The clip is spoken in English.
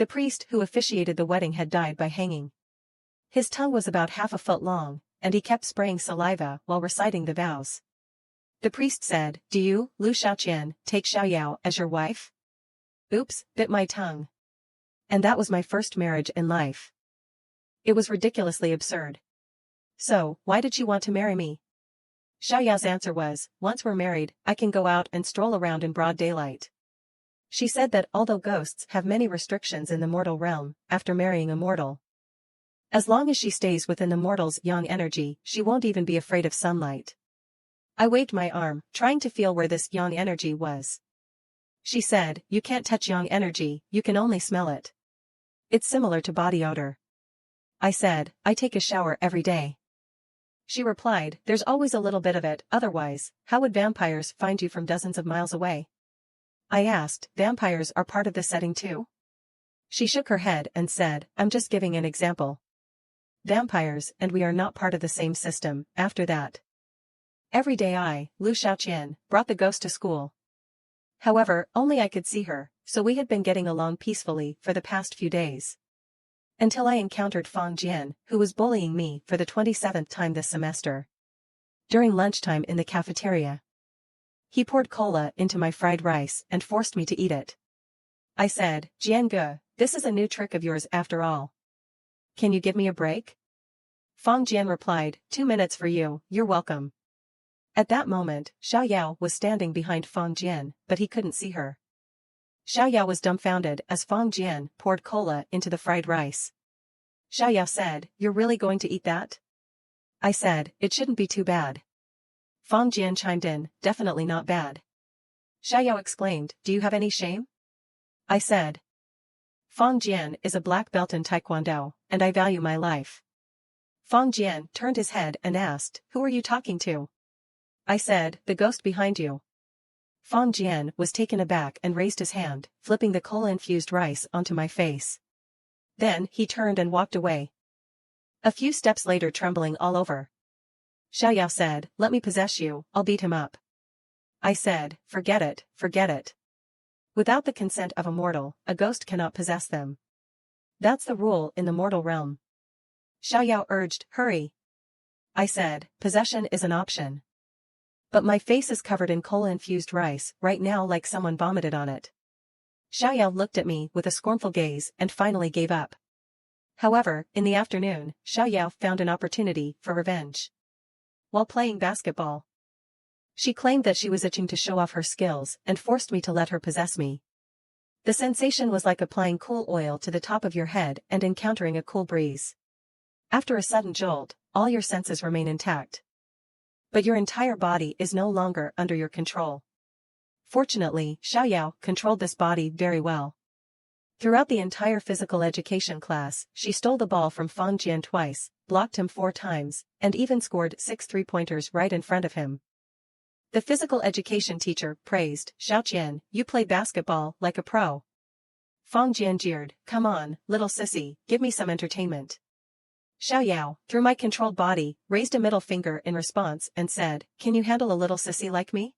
The priest who officiated the wedding had died by hanging. His tongue was about half a foot long, and he kept spraying saliva while reciting the vows. The priest said, "Do you, Liu Xiaoqian, take Xinyao as your wife?" Oops, bit my tongue. And that was my first marriage in life. It was ridiculously absurd. So, why did she want to marry me? Xiaoyao's answer was, "Once we're married, I can go out and stroll around in broad daylight." She said that although ghosts have many restrictions in the mortal realm, after marrying a mortal, as long as she stays within the mortal's yang energy, she won't even be afraid of sunlight. I waved my arm, trying to feel where this yang energy was. She said, "You can't touch yang energy, you can only smell it. It's similar to body odor." I said, "I take a shower every day." She replied, "There's always a little bit of it, otherwise, how would vampires find you from dozens of miles away?" I asked, "Vampires are part of the setting too?" She shook her head and said, "I'm just giving an example. Vampires and we are not part of the same system." After that, every day I, Liu Xiaoqian, brought the ghost to school. However, only I could see her, so we had been getting along peacefully for the past few days. Until I encountered Fang Jian, who was bullying me for the 27th time this semester. During lunchtime in the cafeteria, he poured cola into my fried rice and forced me to eat it. I said, "Jian, this is a new trick of yours after all. Can you give me a break?" Fang Jian replied, "2 minutes for you, you're welcome." At that moment, Xiaoyao was standing behind Fang Jian, but he couldn't see her. Xiaoyao was dumbfounded as Fang Jian poured cola into the fried rice. Xiaoyao said, "You're really going to eat that?" I said, "It shouldn't be too bad." Fang Jian chimed in, "Definitely not bad." Xiaoyao exclaimed, "Do you have any shame?" I said, "Fang Jian is a black belt in Taekwondo, and I value my life." Fang Jian turned his head and asked, "Who are you talking to?" I said, "The ghost behind you." Fang Jian was taken aback and raised his hand, flipping the cola-infused rice onto my face. Then he turned and walked away. A few steps later, trembling all over, Xiaoyao said, "Let me possess you, I'll beat him up." I said, forget it, forget it. Without the consent of a mortal, a ghost cannot possess them. That's the rule in the mortal realm. Xiaoyao urged, "Hurry." I said, "Possession is an option. But my face is covered in cola-infused rice right now like someone vomited on it." Xiaoyao looked at me with a scornful gaze and finally gave up. However, in the afternoon, Xiaoyao found an opportunity for revenge. While playing basketball, she claimed that she was itching to show off her skills and forced me to let her possess me. The sensation was like applying cool oil to the top of your head and encountering a cool breeze. After a sudden jolt, all your senses remain intact, but your entire body is no longer under your control. Fortunately, Xiaoyao controlled this body very well. Throughout the entire physical education class, she stole the ball from Fang Jian twice, blocked him 4 times, and even scored 6 3-pointers right in front of him. The physical education teacher praised, "Xiaoqian, you play basketball like a pro." Fang Jian jeered, "Come on, little sissy, give me some entertainment." Xiaoyao, through my controlled body, raised a middle finger in response and said, "Can you handle a little sissy like me?"